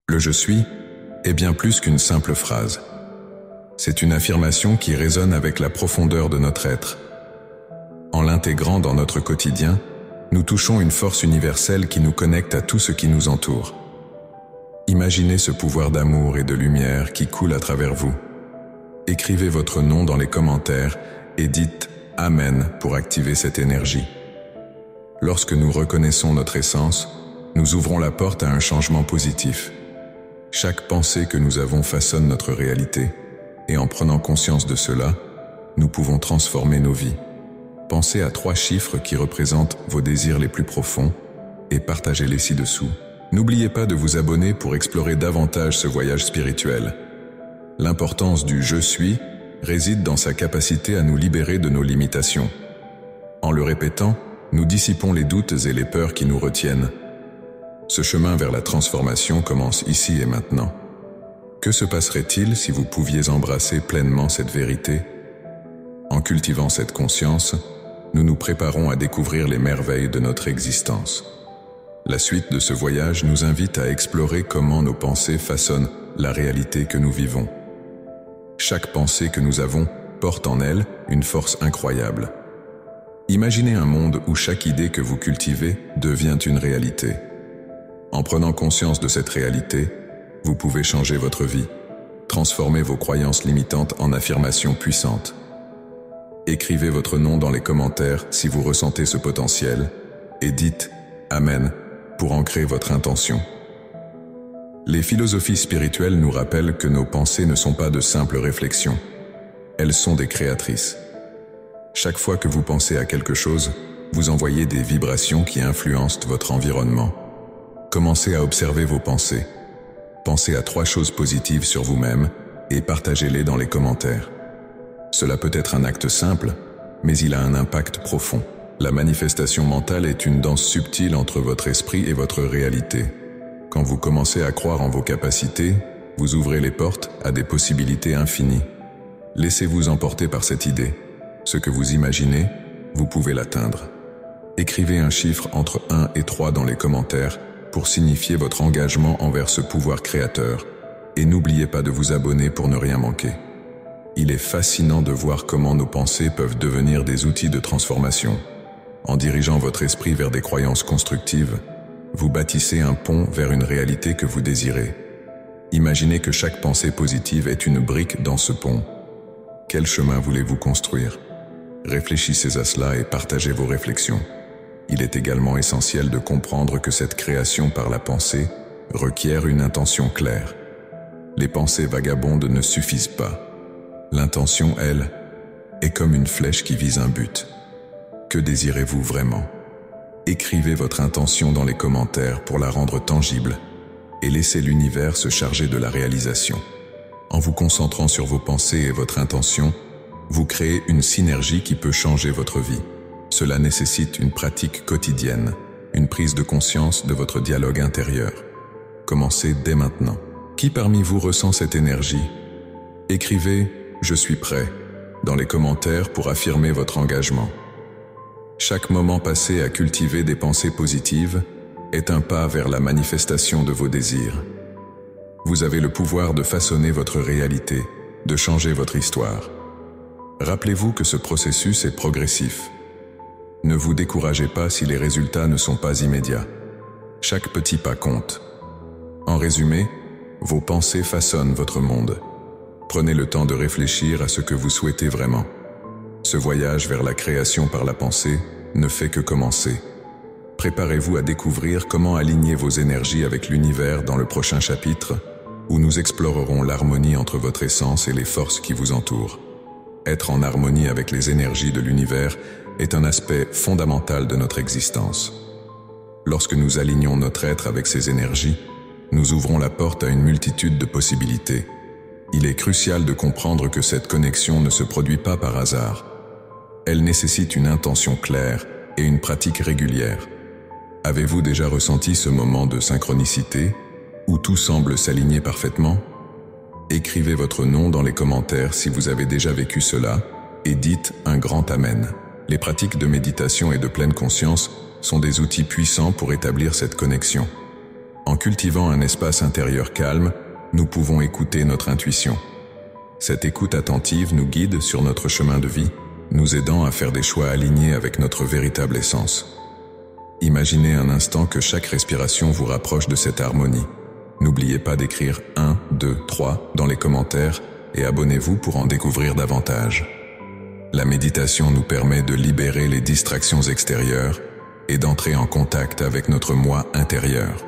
Le je suis est bien plus qu'une simple phrase. C'est une affirmation qui résonne avec la profondeur de notre être. En l'intégrant dans notre quotidien, nous touchons une force universelle qui nous connecte à tout ce qui nous entoure. Imaginez ce pouvoir d'amour et de lumière qui coule à travers vous. Écrivez votre nom dans les commentaires et dites « Amen » pour activer cette énergie. Lorsque nous reconnaissons notre essence, nous ouvrons la porte à un changement positif. Chaque pensée que nous avons façonne notre réalité, et en prenant conscience de cela, nous pouvons transformer nos vies. Pensez à 3 chiffres qui représentent vos désirs les plus profonds et partagez-les ci-dessous. N'oubliez pas de vous abonner pour explorer davantage ce voyage spirituel. L'importance du « je suis » réside dans sa capacité à nous libérer de nos limitations. En le répétant, nous dissipons les doutes et les peurs qui nous retiennent. Ce chemin vers la transformation commence ici et maintenant. Que se passerait-il si vous pouviez embrasser pleinement cette vérité? En cultivant cette conscience, nous nous préparons à découvrir les merveilles de notre existence. La suite de ce voyage nous invite à explorer comment nos pensées façonnent la réalité que nous vivons. Chaque pensée que nous avons porte en elle une force incroyable. Imaginez un monde où chaque idée que vous cultivez devient une réalité. En prenant conscience de cette réalité, vous pouvez changer votre vie, transformer vos croyances limitantes en affirmations puissantes. Écrivez votre nom dans les commentaires si vous ressentez ce potentiel et dites « Amen » pour ancrer votre intention. Les philosophies spirituelles nous rappellent que nos pensées ne sont pas de simples réflexions. Elles sont des créatrices. Chaque fois que vous pensez à quelque chose, vous envoyez des vibrations qui influencent votre environnement. Commencez à observer vos pensées. Pensez à 3 choses positives sur vous-même et partagez-les dans les commentaires. Cela peut être un acte simple, mais il a un impact profond. La manifestation mentale est une danse subtile entre votre esprit et votre réalité. Quand vous commencez à croire en vos capacités, vous ouvrez les portes à des possibilités infinies. Laissez-vous emporter par cette idée. Ce que vous imaginez, vous pouvez l'atteindre. Écrivez un chiffre entre 1 et 3 dans les commentaires pour signifier votre engagement envers ce pouvoir créateur. Et n'oubliez pas de vous abonner pour ne rien manquer. Il est fascinant de voir comment nos pensées peuvent devenir des outils de transformation. En dirigeant votre esprit vers des croyances constructives, vous bâtissez un pont vers une réalité que vous désirez. Imaginez que chaque pensée positive est une brique dans ce pont. Quel chemin voulez-vous construire? Réfléchissez à cela et partagez vos réflexions. Il est également essentiel de comprendre que cette création par la pensée requiert une intention claire. Les pensées vagabondes ne suffisent pas. L'intention, elle, est comme une flèche qui vise un but. Que désirez-vous vraiment? Écrivez votre intention dans les commentaires pour la rendre tangible et laissez l'univers se charger de la réalisation. En vous concentrant sur vos pensées et votre intention, vous créez une synergie qui peut changer votre vie. Cela nécessite une pratique quotidienne, une prise de conscience de votre dialogue intérieur. Commencez dès maintenant. Qui parmi vous ressent cette énergie? Écrivez « Je suis prêt » dans les commentaires pour affirmer votre engagement. Chaque moment passé à cultiver des pensées positives est un pas vers la manifestation de vos désirs. Vous avez le pouvoir de façonner votre réalité, de changer votre histoire. Rappelez-vous que ce processus est progressif. Ne vous découragez pas si les résultats ne sont pas immédiats. Chaque petit pas compte. En résumé, vos pensées façonnent votre monde. Prenez le temps de réfléchir à ce que vous souhaitez vraiment. Ce voyage vers la création par la pensée ne fait que commencer. Préparez-vous à découvrir comment aligner vos énergies avec l'univers dans le prochain chapitre, où nous explorerons l'harmonie entre votre essence et les forces qui vous entourent. Être en harmonie avec les énergies de l'univers est un aspect fondamental de notre existence. Lorsque nous alignons notre être avec ces énergies, nous ouvrons la porte à une multitude de possibilités. Il est crucial de comprendre que cette connexion ne se produit pas par hasard. Elle nécessite une intention claire et une pratique régulière. Avez-vous déjà ressenti ce moment de synchronicité, où tout semble s'aligner parfaitement? Écrivez votre nom dans les commentaires si vous avez déjà vécu cela, et dites un grand Amen. Les pratiques de méditation et de pleine conscience sont des outils puissants pour établir cette connexion. En cultivant un espace intérieur calme, nous pouvons écouter notre intuition. Cette écoute attentive nous guide sur notre chemin de vie, nous aidant à faire des choix alignés avec notre véritable essence. Imaginez un instant que chaque respiration vous rapproche de cette harmonie. N'oubliez pas d'écrire 1, 2, 3 dans les commentaires et abonnez-vous pour en découvrir davantage. La méditation nous permet de libérer les distractions extérieures et d'entrer en contact avec notre moi intérieur.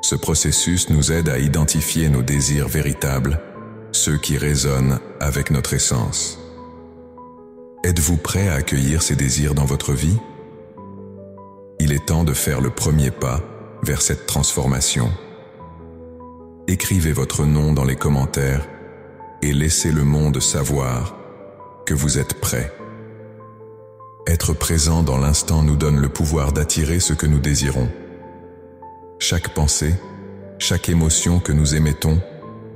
Ce processus nous aide à identifier nos désirs véritables, ceux qui résonnent avec notre essence. Êtes-vous prêt à accueillir ces désirs dans votre vie? Il est temps de faire le premier pas vers cette transformation. Écrivez votre nom dans les commentaires et laissez le monde savoir que vous êtes prêt. Être présent dans l'instant nous donne le pouvoir d'attirer ce que nous désirons. Chaque pensée, chaque émotion que nous émettons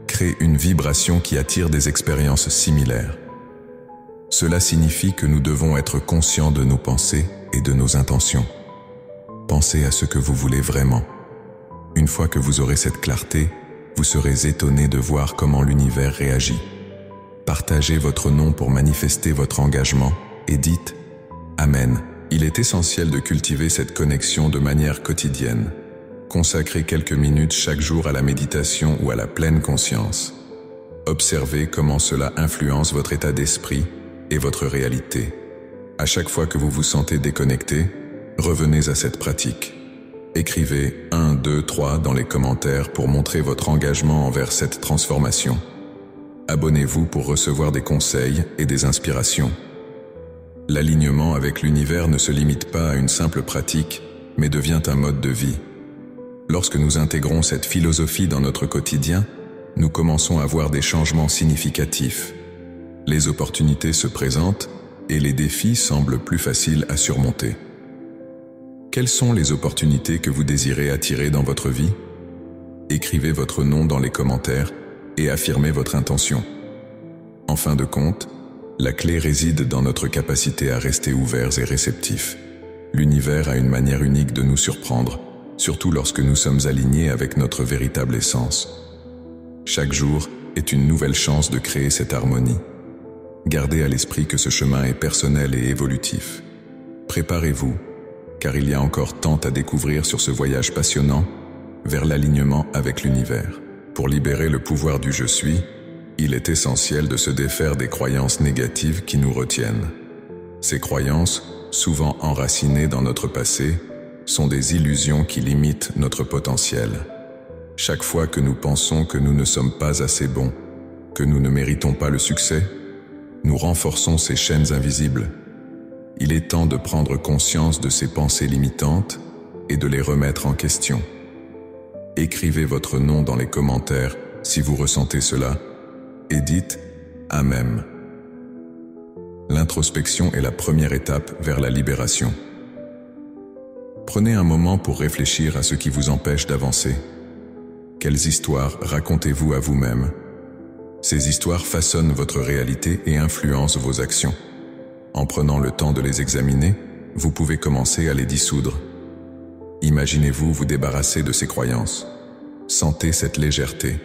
crée une vibration qui attire des expériences similaires. Cela signifie que nous devons être conscients de nos pensées et de nos intentions. Pensez à ce que vous voulez vraiment. Une fois que vous aurez cette clarté, vous serez étonné de voir comment l'univers réagit. Partagez votre nom pour manifester votre engagement et dites « Amen ». Il est essentiel de cultiver cette connexion de manière quotidienne. Consacrez quelques minutes chaque jour à la méditation ou à la pleine conscience. Observez comment cela influence votre état d'esprit et votre réalité. À chaque fois que vous vous sentez déconnecté, revenez à cette pratique. Écrivez 1, 2, 3 dans les commentaires pour montrer votre engagement envers cette transformation. Abonnez-vous pour recevoir des conseils et des inspirations. L'alignement avec l'univers ne se limite pas à une simple pratique, mais devient un mode de vie. Lorsque nous intégrons cette philosophie dans notre quotidien, nous commençons à voir des changements significatifs. Les opportunités se présentent et les défis semblent plus faciles à surmonter. Quelles sont les opportunités que vous désirez attirer dans votre vie? Écrivez votre nom dans les commentaires et affirmez votre intention. En fin de compte, la clé réside dans notre capacité à rester ouverts et réceptifs. L'univers a une manière unique de nous surprendre, surtout lorsque nous sommes alignés avec notre véritable essence. Chaque jour est une nouvelle chance de créer cette harmonie. Gardez à l'esprit que ce chemin est personnel et évolutif. Préparez-vous, car il y a encore tant à découvrir sur ce voyage passionnant vers l'alignement avec l'univers. Pour libérer le pouvoir du « je suis », il est essentiel de se défaire des croyances négatives qui nous retiennent. Ces croyances, souvent enracinées dans notre passé, sont des illusions qui limitent notre potentiel. Chaque fois que nous pensons que nous ne sommes pas assez bons, que nous ne méritons pas le succès, nous renforçons ces chaînes invisibles. Il est temps de prendre conscience de ces pensées limitantes et de les remettre en question. Écrivez votre nom dans les commentaires si vous ressentez cela et dites « Amen ». L'introspection est la première étape vers la libération. Prenez un moment pour réfléchir à ce qui vous empêche d'avancer. Quelles histoires racontez-vous à vous-même? Ces histoires façonnent votre réalité et influencent vos actions. En prenant le temps de les examiner, vous pouvez commencer à les dissoudre. Imaginez-vous vous débarrasser de ces croyances. Sentez cette légèreté.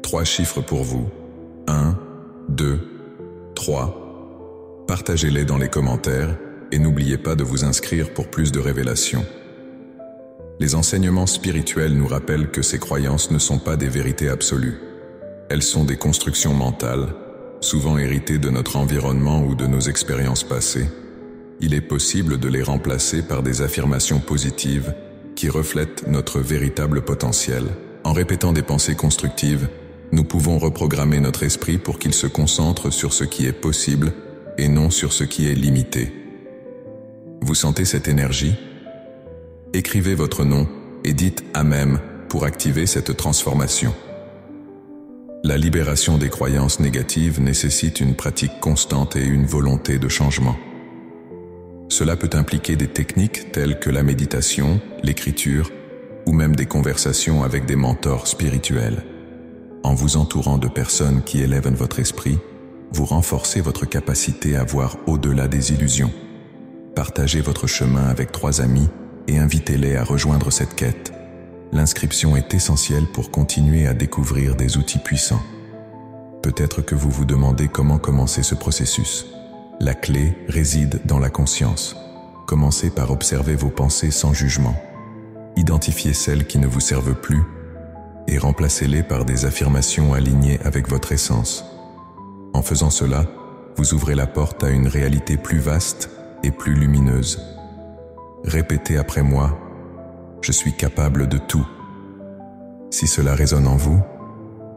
3 chiffres pour vous. 1, 2, 3. Partagez-les dans les commentaires et n'oubliez pas de vous inscrire pour plus de révélations. Les enseignements spirituels nous rappellent que ces croyances ne sont pas des vérités absolues. Elles sont des constructions mentales, souvent héritées de notre environnement ou de nos expériences passées. Il est possible de les remplacer par des affirmations positives qui reflètent notre véritable potentiel. En répétant des pensées constructives, nous pouvons reprogrammer notre esprit pour qu'il se concentre sur ce qui est possible et non sur ce qui est limité. Vous sentez cette énergie? Écrivez votre nom et dites « Amen » pour activer cette transformation. La libération des croyances négatives nécessite une pratique constante et une volonté de changement. Cela peut impliquer des techniques telles que la méditation, l'écriture ou même des conversations avec des mentors spirituels. En vous entourant de personnes qui élèvent votre esprit, vous renforcez votre capacité à voir au-delà des illusions. Partagez votre chemin avec 3 amis et invitez-les à rejoindre cette quête. l'inscription est essentielle pour continuer à découvrir des outils puissants. Peut-être que vous vous demandez comment commencer ce processus. La clé réside dans la conscience. Commencez par observer vos pensées sans jugement. Identifiez celles qui ne vous servent plus et remplacez-les par des affirmations alignées avec votre essence. En faisant cela, vous ouvrez la porte à une réalité plus vaste et plus lumineuse. Répétez après moi, je suis capable de tout. Si cela résonne en vous,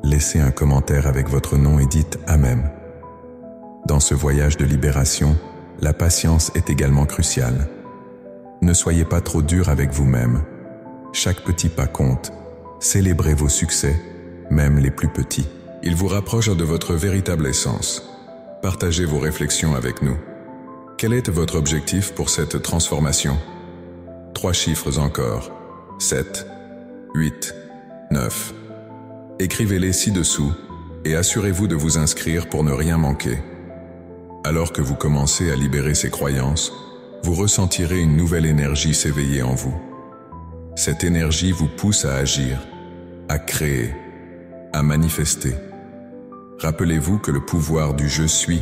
laissez un commentaire avec votre nom et dites Amen. Dans ce voyage de libération, la patience est également cruciale. Ne soyez pas trop dur avec vous-même. Chaque petit pas compte. Célébrez vos succès, même les plus petits. Ils vous rapprochent de votre véritable essence. Partagez vos réflexions avec nous. Quel est votre objectif pour cette transformation? 3 chiffres encore. 7, 8, 9. Écrivez-les ci-dessous et assurez-vous de vous inscrire pour ne rien manquer. Alors que vous commencez à libérer ces croyances, vous ressentirez une nouvelle énergie s'éveiller en vous. Cette énergie vous pousse à agir, à créer, à manifester. Rappelez-vous que le pouvoir du « je suis »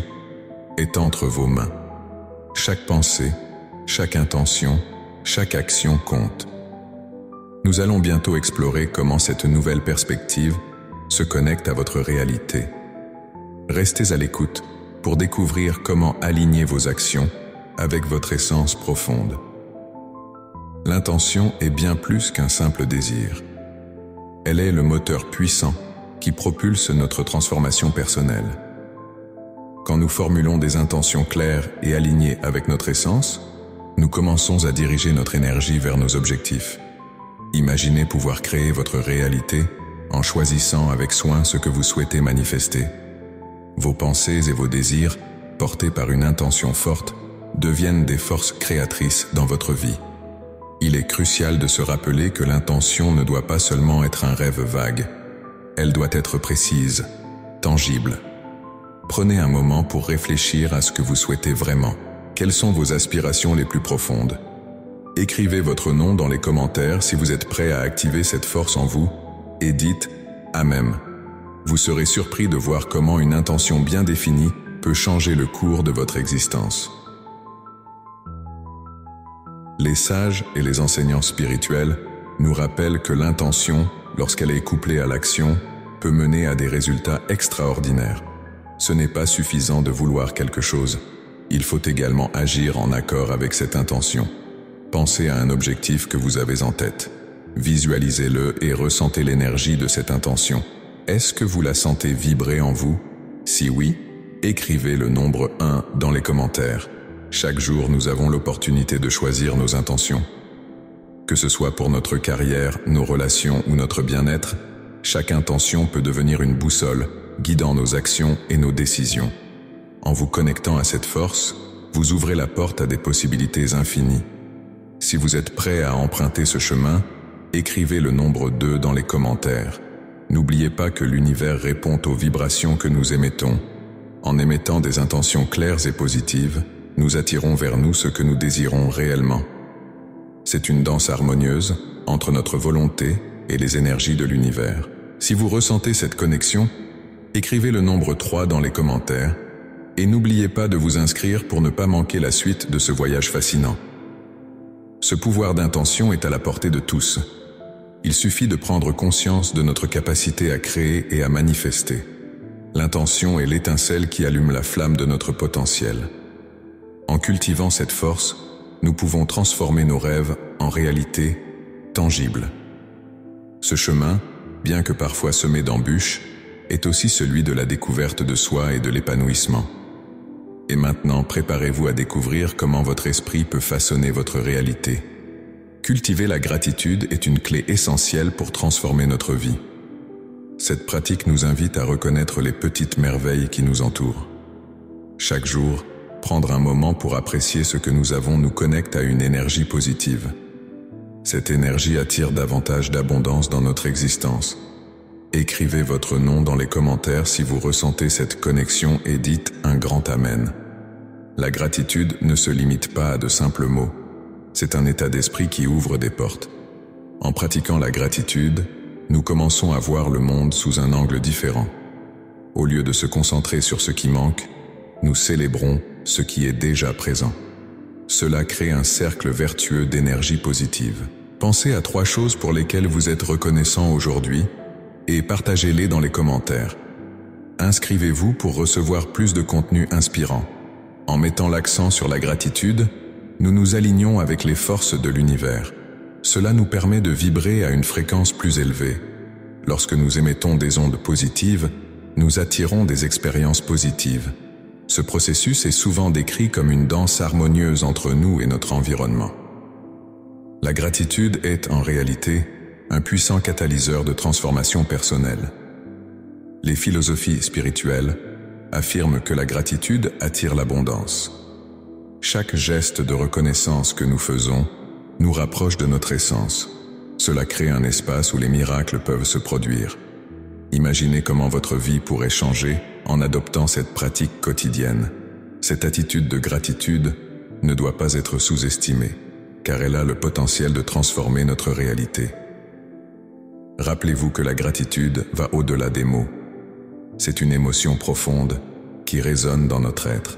est entre vos mains. Chaque pensée, chaque intention, chaque action compte. Nous allons bientôt explorer comment cette nouvelle perspective se connecte à votre réalité. Restez à l'écoute pour découvrir comment aligner vos actions avec votre essence profonde. L'intention est bien plus qu'un simple désir. Elle est le moteur puissant qui propulse notre transformation personnelle. Quand nous formulons des intentions claires et alignées avec notre essence, nous commençons à diriger notre énergie vers nos objectifs. Imaginez pouvoir créer votre réalité en choisissant avec soin ce que vous souhaitez manifester. Vos pensées et vos désirs, portés par une intention forte, deviennent des forces créatrices dans votre vie. Il est crucial de se rappeler que l'intention ne doit pas seulement être un rêve vague. Elle doit être précise, tangible. Prenez un moment pour réfléchir à ce que vous souhaitez vraiment. Quelles sont vos aspirations les plus profondes? Écrivez votre nom dans les commentaires si vous êtes prêt à activer cette force en vous et dites « Amen ». Vous serez surpris de voir comment une intention bien définie peut changer le cours de votre existence. Les sages et les enseignants spirituels nous rappellent que l'intention, lorsqu'elle est couplée à l'action, peut mener à des résultats extraordinaires. Ce n'est pas suffisant de vouloir quelque chose. Il faut également agir en accord avec cette intention. Pensez à un objectif que vous avez en tête. Visualisez-le et ressentez l'énergie de cette intention. Est-ce que vous la sentez vibrer en vous? Si oui, écrivez le nombre 1 dans les commentaires. Chaque jour, nous avons l'opportunité de choisir nos intentions. Que ce soit pour notre carrière, nos relations ou notre bien-être, chaque intention peut devenir une boussole, guidant nos actions et nos décisions. En vous connectant à cette force, vous ouvrez la porte à des possibilités infinies. Si vous êtes prêt à emprunter ce chemin, écrivez le nombre 2 dans les commentaires. N'oubliez pas que l'univers répond aux vibrations que nous émettons. En émettant des intentions claires et positives, nous attirons vers nous ce que nous désirons réellement. C'est une danse harmonieuse entre notre volonté et les énergies de l'univers. Si vous ressentez cette connexion, écrivez le nombre 3 dans les commentaires et n'oubliez pas de vous inscrire pour ne pas manquer la suite de ce voyage fascinant. Ce pouvoir d'intention est à la portée de tous. Il suffit de prendre conscience de notre capacité à créer et à manifester. L'intention est l'étincelle qui allume la flamme de notre potentiel. En cultivant cette force, nous pouvons transformer nos rêves en réalité tangible. Ce chemin, bien que parfois semé d'embûches, est aussi celui de la découverte de soi et de l'épanouissement. Et maintenant, préparez-vous à découvrir comment votre esprit peut façonner votre réalité. Cultiver la gratitude est une clé essentielle pour transformer notre vie. Cette pratique nous invite à reconnaître les petites merveilles qui nous entourent. Chaque jour, prendre un moment pour apprécier ce que nous avons nous connecte à une énergie positive. Cette énergie attire davantage d'abondance dans notre existence. Écrivez votre nom dans les commentaires si vous ressentez cette connexion et dites un grand Amen. La gratitude ne se limite pas à de simples mots. C'est un état d'esprit qui ouvre des portes. En pratiquant la gratitude, nous commençons à voir le monde sous un angle différent. Au lieu de se concentrer sur ce qui manque, nous célébrons ce qui est déjà présent. Cela crée un cercle vertueux d'énergie positive. Pensez à 3 choses pour lesquelles vous êtes reconnaissant aujourd'hui et partagez-les dans les commentaires. Inscrivez-vous pour recevoir plus de contenu inspirant. En mettant l'accent sur la gratitude, nous nous alignons avec les forces de l'univers. Cela nous permet de vibrer à une fréquence plus élevée. Lorsque nous émettons des ondes positives, nous attirons des expériences positives. Ce processus est souvent décrit comme une danse harmonieuse entre nous et notre environnement. La gratitude est, en réalité, un puissant catalyseur de transformation personnelle. Les philosophies spirituelles affirment que la gratitude attire l'abondance. Chaque geste de reconnaissance que nous faisons nous rapproche de notre essence. Cela crée un espace où les miracles peuvent se produire. Imaginez comment votre vie pourrait changer en adoptant cette pratique quotidienne. Cette attitude de gratitude ne doit pas être sous-estimée, car elle a le potentiel de transformer notre réalité. Rappelez-vous que la gratitude va au-delà des mots. C'est une émotion profonde qui résonne dans notre être.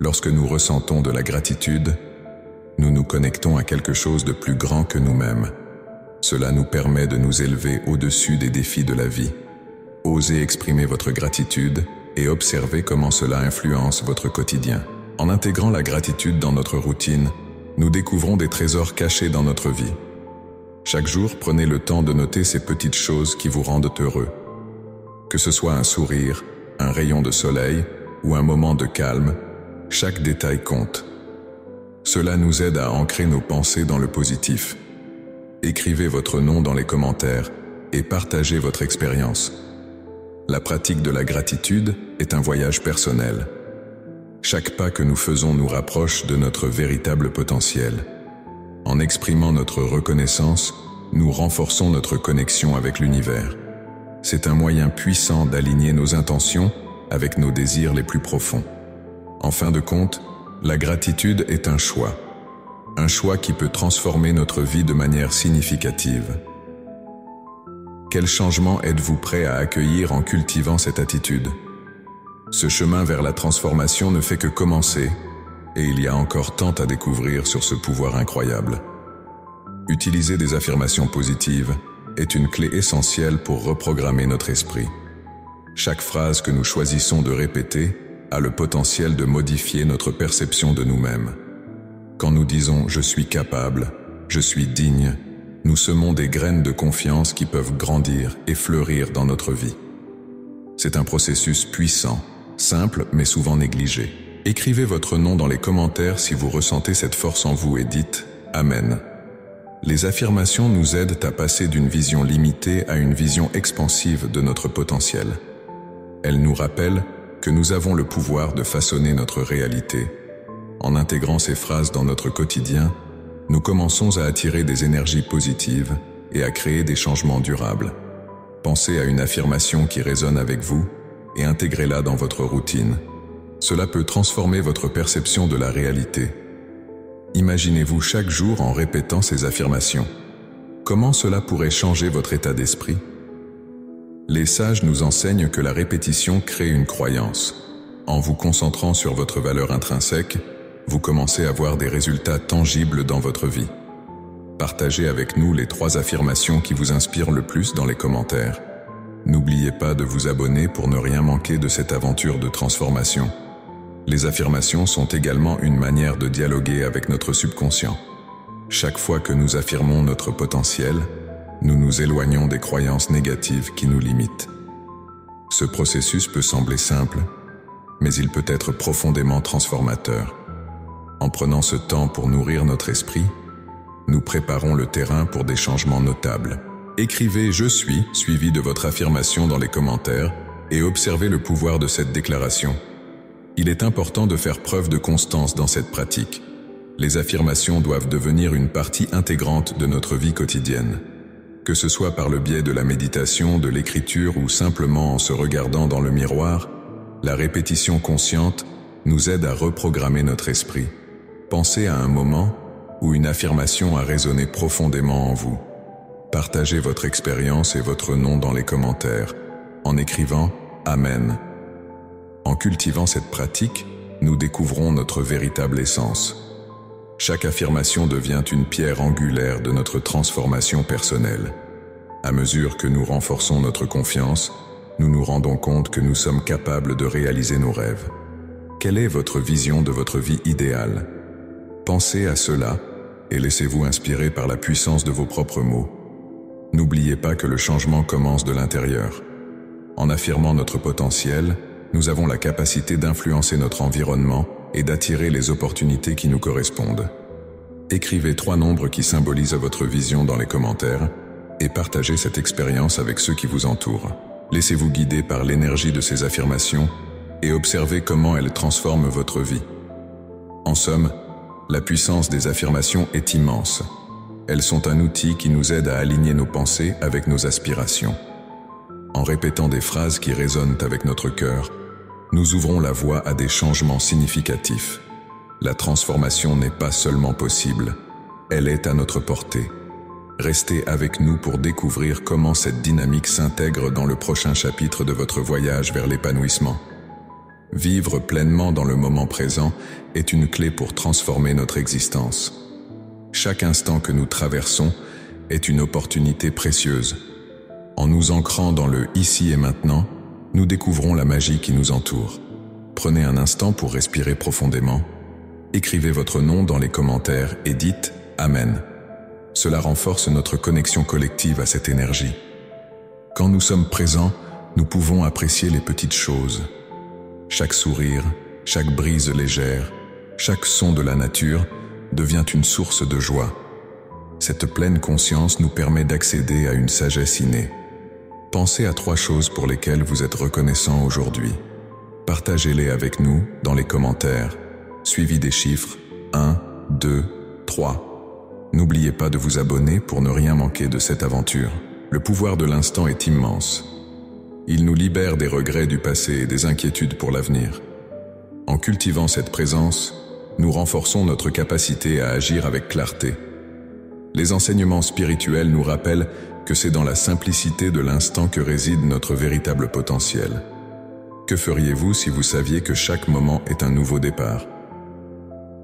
Lorsque nous ressentons de la gratitude, nous nous connectons à quelque chose de plus grand que nous-mêmes. Cela nous permet de nous élever au-dessus des défis de la vie. Osez exprimer votre gratitude et observez comment cela influence votre quotidien. En intégrant la gratitude dans notre routine, nous découvrons des trésors cachés dans notre vie. Chaque jour, prenez le temps de noter ces petites choses qui vous rendent heureux. Que ce soit un sourire, un rayon de soleil ou un moment de calme, chaque détail compte. Cela nous aide à ancrer nos pensées dans le positif. Écrivez votre nom dans les commentaires et partagez votre expérience. La pratique de la gratitude est un voyage personnel. Chaque pas que nous faisons nous rapproche de notre véritable potentiel. En exprimant notre reconnaissance, nous renforçons notre connexion avec l'univers. C'est un moyen puissant d'aligner nos intentions avec nos désirs les plus profonds. En fin de compte, la gratitude est un choix qui peut transformer notre vie de manière significative. Quel changement êtes-vous prêt à accueillir en cultivant cette attitude? Ce chemin vers la transformation ne fait que commencer, et il y a encore tant à découvrir sur ce pouvoir incroyable. Utiliser des affirmations positives est une clé essentielle pour reprogrammer notre esprit. Chaque phrase que nous choisissons de répéter a le potentiel de modifier notre perception de nous-mêmes. Quand nous disons « je suis capable »,« je suis digne », nous semons des graines de confiance qui peuvent grandir et fleurir dans notre vie. C'est un processus puissant, simple mais souvent négligé. Écrivez votre nom dans les commentaires si vous ressentez cette force en vous et dites « Amen ». Les affirmations nous aident à passer d'une vision limitée à une vision expansive de notre potentiel. Elles nous rappellent que nous avons le pouvoir de façonner notre réalité. En intégrant ces phrases dans notre quotidien, nous commençons à attirer des énergies positives et à créer des changements durables. Pensez à une affirmation qui résonne avec vous et intégrez-la dans votre routine. Cela peut transformer votre perception de la réalité. Imaginez-vous chaque jour en répétant ces affirmations. Comment cela pourrait changer votre état d'esprit? Les sages nous enseignent que la répétition crée une croyance. En vous concentrant sur votre valeur intrinsèque, vous commencez à voir des résultats tangibles dans votre vie. Partagez avec nous les 3 affirmations qui vous inspirent le plus dans les commentaires. N'oubliez pas de vous abonner pour ne rien manquer de cette aventure de transformation. Les affirmations sont également une manière de dialoguer avec notre subconscient. Chaque fois que nous affirmons notre potentiel, nous nous éloignons des croyances négatives qui nous limitent. Ce processus peut sembler simple, mais il peut être profondément transformateur. En prenant ce temps pour nourrir notre esprit, nous préparons le terrain pour des changements notables. Écrivez « Je suis » suivi de votre affirmation dans les commentaires et observez le pouvoir de cette déclaration. Il est important de faire preuve de constance dans cette pratique. Les affirmations doivent devenir une partie intégrante de notre vie quotidienne. Que ce soit par le biais de la méditation, de l'écriture ou simplement en se regardant dans le miroir, la répétition consciente nous aide à reprogrammer notre esprit. Pensez à un moment où une affirmation a résonné profondément en vous. Partagez votre expérience et votre nom dans les commentaires, en écrivant « Amen ». En cultivant cette pratique, nous découvrons notre véritable essence. Chaque affirmation devient une pierre angulaire de notre transformation personnelle. À mesure que nous renforçons notre confiance, nous nous rendons compte que nous sommes capables de réaliser nos rêves. Quelle est votre vision de votre vie idéale? Pensez à cela et laissez-vous inspirer par la puissance de vos propres mots. N'oubliez pas que le changement commence de l'intérieur. En affirmant notre potentiel, nous avons la capacité d'influencer notre environnement et d'attirer les opportunités qui nous correspondent. Écrivez 3 nombres qui symbolisent votre vision dans les commentaires et partagez cette expérience avec ceux qui vous entourent. Laissez-vous guider par l'énergie de ces affirmations et observez comment elles transforment votre vie. En somme, la puissance des affirmations est immense. Elles sont un outil qui nous aide à aligner nos pensées avec nos aspirations. En répétant des phrases qui résonnent avec notre cœur, nous ouvrons la voie à des changements significatifs. La transformation n'est pas seulement possible, elle est à notre portée. Restez avec nous pour découvrir comment cette dynamique s'intègre dans le prochain chapitre de votre voyage vers l'épanouissement. Vivre pleinement dans le moment présent est une clé pour transformer notre existence. Chaque instant que nous traversons est une opportunité précieuse. En nous ancrant dans le ici et maintenant, nous découvrons la magie qui nous entoure. Prenez un instant pour respirer profondément. Écrivez votre nom dans les commentaires et dites « Amen ». Cela renforce notre connexion collective à cette énergie. Quand nous sommes présents, nous pouvons apprécier les petites choses. Chaque sourire, chaque brise légère, chaque son de la nature devient une source de joie. Cette pleine conscience nous permet d'accéder à une sagesse innée. Pensez à 3 choses pour lesquelles vous êtes reconnaissant aujourd'hui. Partagez-les avec nous dans les commentaires, suivis des chiffres 1, 2, 3. N'oubliez pas de vous abonner pour ne rien manquer de cette aventure. Le pouvoir de l'instant est immense. Il nous libère des regrets du passé et des inquiétudes pour l'avenir. En cultivant cette présence, nous renforçons notre capacité à agir avec clarté. Les enseignements spirituels nous rappellent que c'est dans la simplicité de l'instant que réside notre véritable potentiel. Que feriez-vous si vous saviez que chaque moment est un nouveau départ?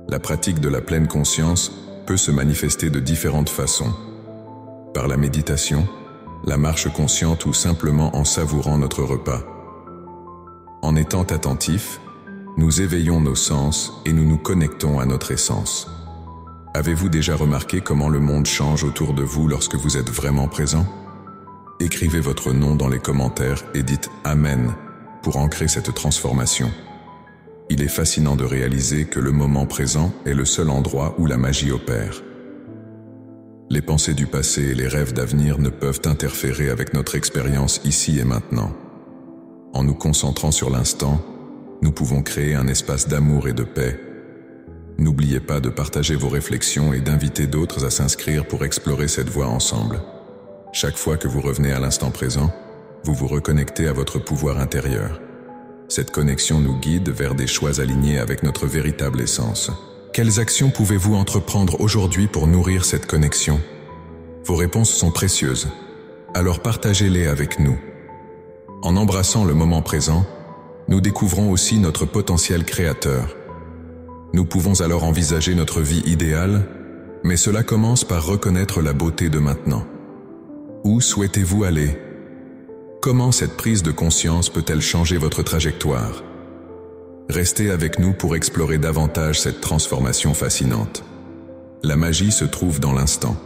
La pratique de la pleine conscience peut se manifester de différentes façons. Par la méditation, la marche consciente ou simplement en savourant notre repas. En étant attentifs, nous éveillons nos sens et nous nous connectons à notre essence. Avez-vous déjà remarqué comment le monde change autour de vous lorsque vous êtes vraiment présent? Écrivez votre nom dans les commentaires et dites « Amen » pour ancrer cette transformation. Il est fascinant de réaliser que le moment présent est le seul endroit où la magie opère. Les pensées du passé et les rêves d'avenir ne peuvent interférer avec notre expérience ici et maintenant. En nous concentrant sur l'instant, nous pouvons créer un espace d'amour et de paix. N'oubliez pas de partager vos réflexions et d'inviter d'autres à s'inscrire pour explorer cette voie ensemble. Chaque fois que vous revenez à l'instant présent, vous vous reconnectez à votre pouvoir intérieur. Cette connexion nous guide vers des choix alignés avec notre véritable essence. Quelles actions pouvez-vous entreprendre aujourd'hui pour nourrir cette connexion? Vos réponses sont précieuses, alors partagez-les avec nous. En embrassant le moment présent, nous découvrons aussi notre potentiel créateur. Nous pouvons alors envisager notre vie idéale, mais cela commence par reconnaître la beauté de maintenant. Où souhaitez-vous aller? Comment cette prise de conscience peut-elle changer votre trajectoire? Restez avec nous pour explorer davantage cette transformation fascinante. La magie se trouve dans l'instant.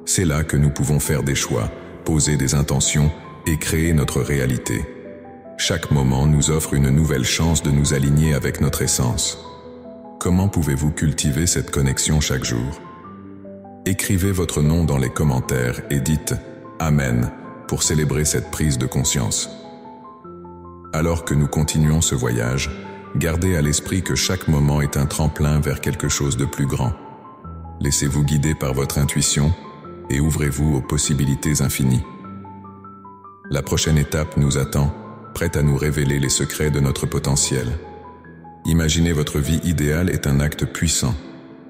C'est là que nous pouvons faire des choix, poser des intentions et créer notre réalité. Chaque moment nous offre une nouvelle chance de nous aligner avec notre essence. Comment pouvez-vous cultiver cette connexion chaque jour? Écrivez votre nom dans les commentaires et dites « Amen » pour célébrer cette prise de conscience. Alors que nous continuons ce voyage, gardez à l'esprit que chaque moment est un tremplin vers quelque chose de plus grand. Laissez-vous guider par votre intuition et ouvrez-vous aux possibilités infinies. La prochaine étape nous attend, prête à nous révéler les secrets de notre potentiel. Imaginer votre vie idéale est un acte puissant.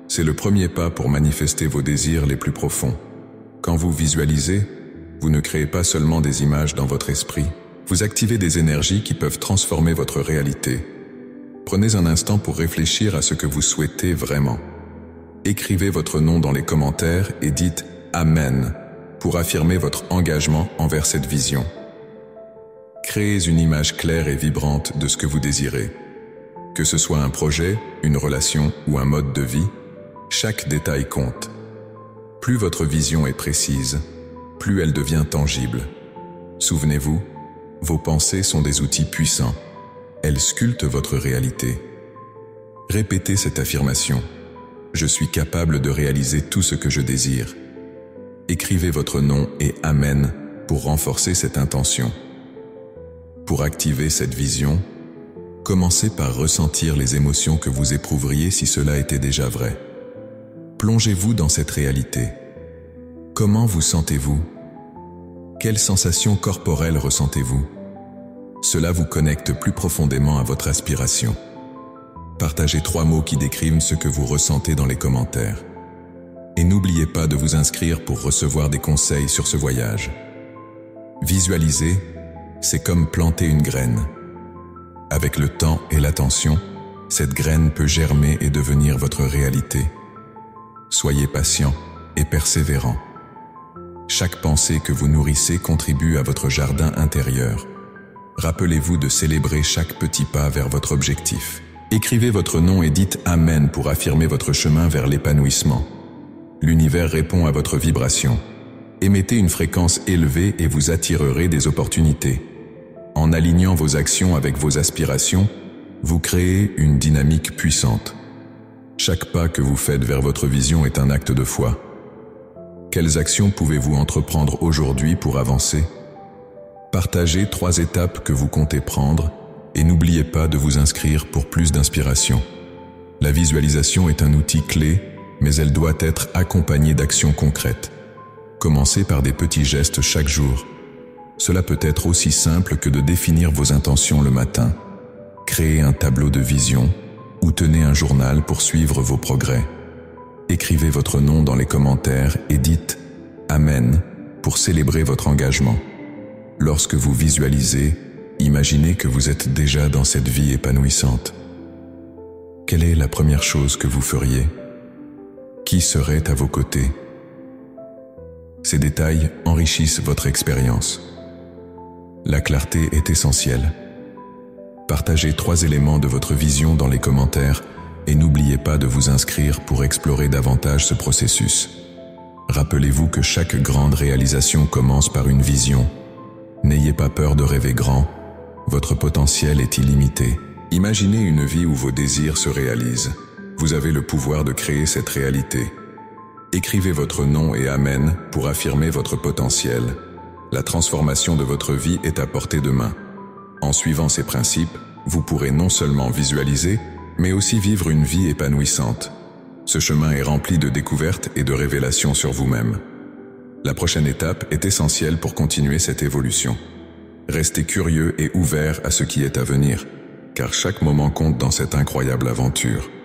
C'est le premier pas pour manifester vos désirs les plus profonds. Quand vous visualisez, vous ne créez pas seulement des images dans votre esprit, vous activez des énergies qui peuvent transformer votre réalité. Prenez un instant pour réfléchir à ce que vous souhaitez vraiment. Écrivez votre nom dans les commentaires et dites « Amen » pour affirmer votre engagement envers cette vision. Créez une image claire et vibrante de ce que vous désirez. Que ce soit un projet, une relation ou un mode de vie, chaque détail compte. Plus votre vision est précise, plus elle devient tangible. Souvenez-vous, vos pensées sont des outils puissants. Elles sculptent votre réalité. Répétez cette affirmation. Je suis capable de réaliser tout ce que je désire. Écrivez votre nom et Amen pour renforcer cette intention. Pour activer cette vision, commencez par ressentir les émotions que vous éprouveriez si cela était déjà vrai. Plongez-vous dans cette réalité. Comment vous sentez-vous? Quelles sensations corporelles ressentez-vous? Cela vous connecte plus profondément à votre aspiration. Partagez 3 mots qui décrivent ce que vous ressentez dans les commentaires. Et n'oubliez pas de vous inscrire pour recevoir des conseils sur ce voyage. Visualiser, c'est comme planter une graine. Avec le temps et l'attention, cette graine peut germer et devenir votre réalité. Soyez patient et persévérant. Chaque pensée que vous nourrissez contribue à votre jardin intérieur. Rappelez-vous de célébrer chaque petit pas vers votre objectif. Écrivez votre nom et dites Amen pour affirmer votre chemin vers l'épanouissement. L'univers répond à votre vibration. Émettez une fréquence élevée et vous attirerez des opportunités. En alignant vos actions avec vos aspirations, vous créez une dynamique puissante. Chaque pas que vous faites vers votre vision est un acte de foi. Quelles actions pouvez-vous entreprendre aujourd'hui pour avancer? Partagez 3 étapes que vous comptez prendre et n'oubliez pas de vous inscrire pour plus d'inspiration. La visualisation est un outil clé, mais elle doit être accompagnée d'actions concrètes. Commencez par des petits gestes chaque jour. Cela peut être aussi simple que de définir vos intentions le matin. Créez un tableau de vision ou tenez un journal pour suivre vos progrès. Écrivez votre nom dans les commentaires et dites « Amen » pour célébrer votre engagement. Lorsque vous visualisez, imaginez que vous êtes déjà dans cette vie épanouissante. Quelle est la première chose que vous feriez? Qui serait à vos côtés? Ces détails enrichissent votre expérience. La clarté est essentielle. Partagez 3 éléments de votre vision dans les commentaires et n'oubliez pas de vous inscrire pour explorer davantage ce processus. Rappelez-vous que chaque grande réalisation commence par une vision. N'ayez pas peur de rêver grand, votre potentiel est illimité. Imaginez une vie où vos désirs se réalisent. Vous avez le pouvoir de créer cette réalité. Écrivez votre nom et Amen pour affirmer votre potentiel. La transformation de votre vie est à portée de main. En suivant ces principes, vous pourrez non seulement visualiser, mais aussi vivre une vie épanouissante. Ce chemin est rempli de découvertes et de révélations sur vous-même. La prochaine étape est essentielle pour continuer cette évolution. Restez curieux et ouvert à ce qui est à venir, car chaque moment compte dans cette incroyable aventure.